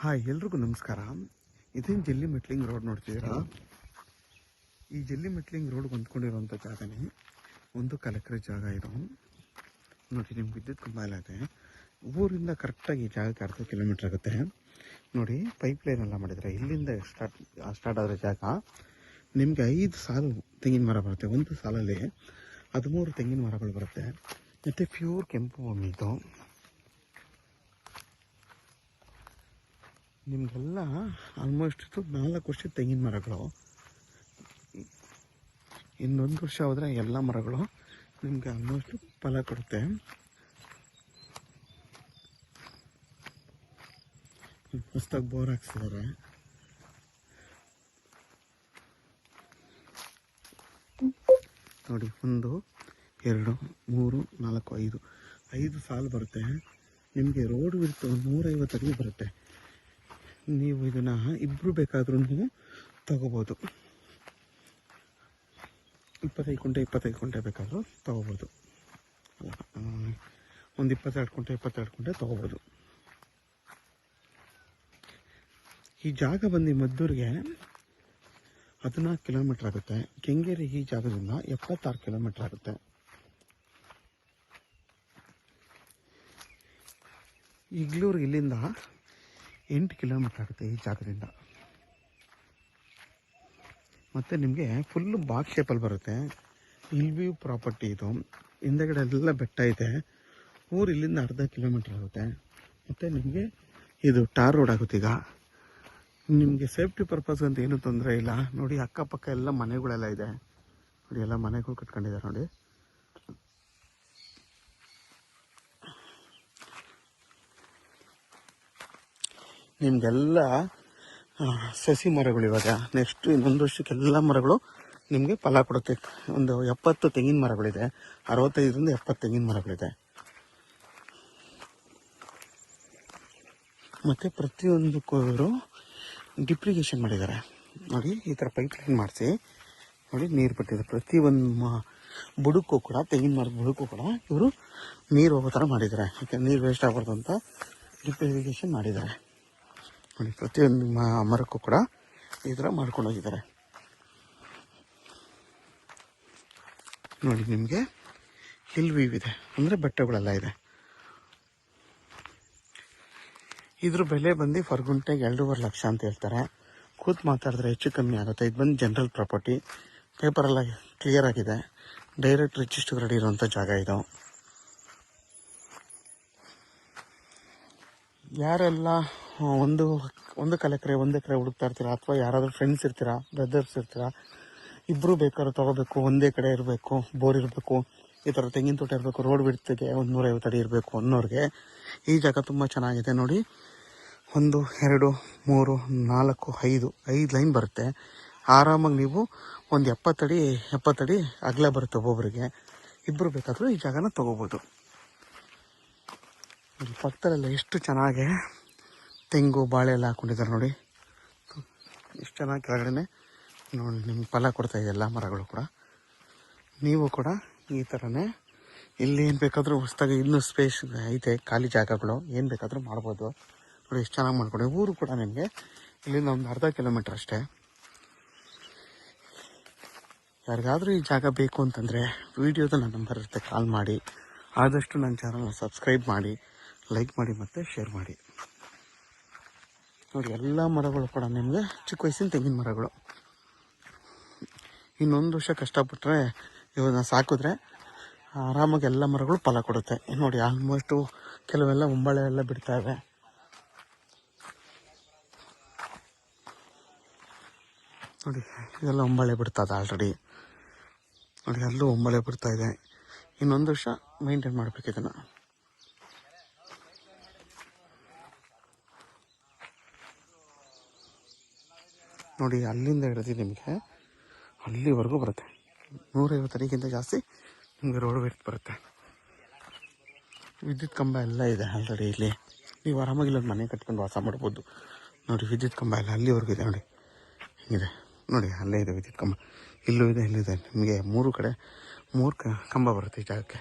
Hi, ಎಲ್ರಿಗೂ ನಮಸ್ಕಾರ. ಇದೇನು ಜಲ್ಲಿ ಮೆಟ್ಲಿಂಗ್ ರೋಡ್ ನೋಡ್ತಿದ್ದೀರಾ? ಈ ಜಲ್ಲಿ ಮೆಟ್ಲಿಂಗ್ ರೋಡ್ ಹೊಂದ್ಕೊಂಡಿರೋಂಥ ಜಾಗನೇ ಒಂದು ಕಲೆಕ್ರೆ ಜಾಗ ಇದು. ನೋಡಿ, ನಿಮ್ಗೆ ವಿದ್ಯುತ್ ಕಂಬ ಎಲ್ಲ ಇದೆ. ಊರಿಂದ ಕರೆಕ್ಟಾಗಿ ಈ ಜಾಗಕ್ಕೆ ಅರ್ಧ ಕಿಲೋಮೀಟ್ರ್ ಆಗುತ್ತೆ. ನೋಡಿ, ಪೈಪ್ ಲೈನ್ ಎಲ್ಲ ಮಾಡಿದರೆ ಇಲ್ಲಿಂದ ಸ್ಟಾರ್ಟ್ ಆದರೆ ಜಾಗ ನಿಮಗೆ 5 ಸಾಲು ತೆಂಗಿನ ಮರ ಬರುತ್ತೆ. ಒಂದು ಸಾಲಲ್ಲಿ 13 ತೆಂಗಿನ ಮರಗಳು ಬರುತ್ತೆ. ಮತ್ತು ಪ್ಯೂರ್ ಕೆಂಪು ಭೂಮಿ ಇದು. ನಿಮಗೆಲ್ಲ ಆಲ್ಮೋಸ್ಟ್ 4 ವರ್ಷದ ತೆಂಗಿನ ಮರಗಳು. ಇನ್ನೊಂದು ವರ್ಷ ಹೋದರೆ ಎಲ್ಲ ಮರಗಳು ನಿಮಗೆ ಆಲ್ಮೋಸ್ಟ್ ಫಲ ಕೊಡುತ್ತೆ. ಹೊಸದಾಗಿ ಬೋರ್ ಹಾಕ್ಸಿದ್ದಾರೆ. ನೋಡಿ, 1 2 3 4 5 ಸಾಲು ಬರುತ್ತೆ. ನಿಮಗೆ ರೋಡ್ ವಿಡ್ತ್ 150 ಅಡಿ ಬರುತ್ತೆ. ನೀವು ಇದನ್ನು ಇಬ್ಬರು ಬೇಕಾದ್ರೂ ತಗೋಬೋದು. 25 ಕುಂಟೆ ಬೇಕಾದರೂ ತಗೋಬೋದು. ಒಂದು 22 ಕುಂಟೆ ತಗೋಬೋದು. ಈ ಜಾಗ ಬಂದು ಮದ್ದೂರಿಗೆ 14 ಕಿಲೋಮೀಟ್ರ್ ಆಗುತ್ತೆ. ಕೆಂಗೇರಿ ಈ ಜಾಗದಿಂದ 76 ಕಿಲೋಮೀಟ್ರ್ ಆಗುತ್ತೆ. ಇಗ್ಲೂರಿಗೆ ಇಲ್ಲಿಂದ 8 ಕಿಲೋಮೀಟ್ರ್ ಆಗುತ್ತೆ ಈ ಜಾಗದಿಂದ. ಮತ್ತು ನಿಮಗೆ ಫುಲ್ಲು ಬಾಕ್ಸ್ ಶೇಪಲ್ಲಿ ಬರುತ್ತೆ. ಹಿಲ್ ಪ್ರಾಪರ್ಟಿ ಇದು. ಹಿಂದೆಗಡೆ ಎಲ್ಲ ಬೆಟ್ಟ ಇದೆ. ಊರು ಇಲ್ಲಿಂದ ಅರ್ಧ ಕಿಲೋಮೀಟ್ರ್ ಆಗುತ್ತೆ. ಮತ್ತು ನಿಮಗೆ ಇದು ಟಾರ್ ರೋಡ್ ಆಗುತ್ತೆ. ಈಗ ನಿಮಗೆ ಸೇಫ್ಟಿ ಪರ್ಪಸ್ ಅಂತ ಏನೂ ತೊಂದರೆ ಇಲ್ಲ. ನೋಡಿ, ಅಕ್ಕಪಕ್ಕ ಎಲ್ಲ ಮನೆಗಳೆಲ್ಲ ಇದೆ. ನೋಡಿ, ಎಲ್ಲ ಮನೆಗಳು ಕಟ್ಕೊಂಡಿದ್ದಾರೆ. ನೋಡಿ, ನಿಮಗೆಲ್ಲ ಸಸಿ ಮರಗಳು ಇವಾಗ ನೆಕ್ಸ್ಟ್ ಇನ್ನೊಂದು ವರ್ಷಕ್ಕೆ ಎಲ್ಲ ಮರಗಳು ನಿಮಗೆ ಫಲ ಕೊಡುತ್ತೆ. ಒಂದು 70 ತೆಂಗಿನ ಮರಗಳಿದೆ. 65ರಿಂದ 70 ತೆಂಗಿನ ಮರಗಳಿದೆ. ಮತ್ತು ಪ್ರತಿಯೊಂದಕ್ಕೂ ಇವರು ಡಿಪ್ರಿಗೇಷನ್ ಮಾಡಿದ್ದಾರೆ. ನೋಡಿ, ಈ ಥರ ಪೈಪ್ ಲೈನ್ ಮಾಡಿಸಿ ನೋಡಿ ನೀರು ಬಿಟ್ಟಿದೆ. ಪ್ರತಿಯೊಂದು ಬುಡಕ್ಕೂ ಕೂಡ, ತೆಂಗಿನ ಮರದ ಬುಡಕ್ಕೂ ಕೂಡ ಇವರು ನೀರು ಹೋಗೋ ಥರ ಮಾಡಿದ್ದಾರೆ. ಯಾಕೆ ನೀರು ವೇಸ್ಟ್ ಆಗಬಾರ್ದು ಅಂತ ಡಿಪ್ರಿಗೇಷನ್ ಮಾಡಿದ್ದಾರೆ. ನೋಡಿ, ಪ್ರತಿಯೊಂದು ಮರಕ್ಕೂ ಕೂಡ ಈ ಥರ ಮಾಡ್ಕೊಂಡು ಹೋಗಿದ್ದಾರೆ. ನೋಡಿ, ನಿಮಗೆ ಹಿಲ್ ವ್ಯೂ ಇದೆ, ಅಂದರೆ ಬೆಟ್ಟಗಳೆಲ್ಲ ಇದೆ. ಇದ್ರ ಬೆಲೆ ಬಂದು ಫರ್ ಗುಂಟೆಗೆ 2.5 ಲಕ್ಷ ಅಂತ ಹೇಳ್ತಾರೆ. ಕೂತು ಮಾತಾಡಿದ್ರೆ ಹೆಚ್ಚು ಕಮ್ಮಿ ಆಗುತ್ತೆ. ಇದು ಬಂದು ಜನರಲ್ ಪ್ರಾಪರ್ಟಿ. ಪೇಪರೆಲ್ಲ ಕ್ಲಿಯರ್ ಆಗಿದೆ. ಡೈರೆಕ್ಟ್ ರಿಜಿಸ್ಟರ್ ರೆಡಿ ಇರುವಂಥ ಜಾಗ ಇದು. ಯಾರೆಲ್ಲ ಒಂದು ಕಲೆಕ್ರೆ 1 ಎಕರೆ ಹುಡುಕ್ತಾ ಇರ್ತೀರಾ, ಅಥವಾ ಯಾರಾದರೂ ಫ್ರೆಂಡ್ಸ್ ಇರ್ತೀರಾ, ಬ್ರದರ್ಸ್ ಇರ್ತೀರಾ, ಇಬ್ಬರು ಬೇಕಾದ್ರೂ ತೊಗೋಬೇಕು, ಒಂದೇ ಕಡೆ ಇರಬೇಕು, ಬೋರ್ ಇರಬೇಕು, ಈ ಥರ ತೆಂಗಿನ ತೋಟ ಇರಬೇಕು, ರೋಡ್ ಬಿಡ್ತಿಗೆ 150 ಅಡಿ ಇರಬೇಕು ಅನ್ನೋರಿಗೆ ಈ ಜಾಗ ತುಂಬ ಚೆನ್ನಾಗಿದೆ. ನೋಡಿ, 1 2 3 4 5 ಲೈನ್ ಬರುತ್ತೆ. ಆರಾಮಾಗಿ ನೀವು ಒಂದು 70 ಅಡಿ ಅಗಲ ಬರುತ್ತೆ ಒಬ್ಬೊಬ್ಬರಿಗೆ. ಇಬ್ಬರು ಬೇಕಾದರೂ ಈ ಜಾಗನ ತೊಗೋಬೋದು. ಪಕ್ಕದಲ್ಲೆಲ್ಲ ಎಷ್ಟು ಚೆನ್ನಾಗಿ ತೆಂಗು ಬಾಳೆ ಎಲ್ಲ ಹಾಕ್ಕೊಂಡಿದ್ದಾರೆ. ನೋಡಿ, ಎಷ್ಟು ಚೆನ್ನಾಗಿ ಕೆಳಗಡೆ ನೋಡಿ ನಿಮ್ಗೆ ಫಲ ಕೊಡ್ತಾ ಇದೆ ಎಲ್ಲ ಮರಗಳು ಕೂಡ. ನೀವು ಕೂಡ ಈ ಥರನೇ ಇಲ್ಲಿ ಏನು ಬೇಕಾದರೂ ಹೊಸದಾಗಿ ಇನ್ನೂ ಸ್ಪೇಸ್ ಐತೆ, ಖಾಲಿ ಜಾಗಗಳು ಏನು ಬೇಕಾದರೂ ಮಾಡ್ಬೋದು. ನೋಡಿ, ಎಷ್ಟು ಚೆನ್ನಾಗಿ ಮಾಡ್ಕೊಂಡು. ಊರು ಕೂಡ ನಿಮಗೆ ಇಲ್ಲಿಂದ ಒಂದು ಅರ್ಧ ಕಿಲೋಮೀಟ್ರ್ ಅಷ್ಟೇ. ಯಾರಿಗಾದರೂ ಈ ಜಾಗ ಬೇಕು ಅಂತಂದರೆ ವಿಡಿಯೋದ ನನ್ನ ನಂಬರ್ ಇರುತ್ತೆ, ಕಾಲ್ ಮಾಡಿ. ಆದಷ್ಟು ನನ್ನ ಚಾನಲ್ನ ಸಬ್ಸ್ಕ್ರೈಬ್ ಮಾಡಿ, ಲೈಕ್ ಮಾಡಿ ಮತ್ತು ಶೇರ್ ಮಾಡಿ. ನೋಡಿ, ಎಲ್ಲ ಮರಗಳು ಕೂಡ ನಿಮಗೆ ಚಿಕ್ಕ ವಯಸ್ಸಿನ ತೆಂಗಿನ ಮರಗಳು. ಇನ್ನೊಂದು ವರ್ಷ ಕಷ್ಟಪಟ್ಟರೆ ಇವನ್ನ ಸಾಕಿದ್ರೆ ಆರಾಮಾಗಿ ಎಲ್ಲ ಮರಗಳು ಫಲ ಕೊಡುತ್ತೆ. ನೋಡಿ, ಆಲ್ಮೋಸ್ಟು ಕೆಲವೆಲ್ಲ ಒಂಬಳೆ ಎಲ್ಲ ಬಿಡ್ತಾವೆ. ನೋಡಿ, ಇದೆಲ್ಲ ಒಂಬಳೆ ಬಿಡ್ತದೆ ಆಲ್ರೆಡಿ. ನೋಡಿ, ಅಲ್ಲೂ ಒಂಬಳೆ ಬಿಡ್ತಾಯಿದೆ. ಇನ್ನೊಂದು ವರ್ಷ ಮೇಂಟೈನ್ ಮಾಡಬೇಕು ಇದನ್ನು. ನೋಡಿ, ಅಲ್ಲಿಂದ ಹಿಡಿದು ನಿಮಗೆ ಅಲ್ಲಿವರೆಗೂ ಬರುತ್ತೆ. 150 ಅಡಿಗಿಂತ ಜಾಸ್ತಿ ನಿಮಗೆ ರೋಡ್ ವೇಟ್ ಬರುತ್ತೆ. ವಿದ್ಯುತ್ ಕಂಬ ಎಲ್ಲ ಇದೆ ಆಲ್ರೆಡಿ. ಇಲ್ಲಿ ನೀವು ಆರಾಮಾಗಿ ಇಲ್ಲೊಂದು ಮನೆ ಕಟ್ಕೊಂಡು ವಾಸ ಮಾಡ್ಬೋದು. ನೋಡಿ, ವಿದ್ಯುತ್ ಕಂಬ ಎಲ್ಲ ಅಲ್ಲಿವರೆಗೂ ಇದೆ. ನೋಡಿ, ಹಿಂಗಿದೆ. ನೋಡಿ, ಅಲ್ಲೇ ಇದೆ ವಿದ್ಯುತ್ ಕಂಬ. ಇಲ್ಲೂ ಇದೆ, ಇಲ್ಲಿದೆ. ನಿಮಗೆ 3 ಕಡೆ 3 ಕಂಬ ಬರುತ್ತೆ ಈ ಜಾಗಕ್ಕೆ.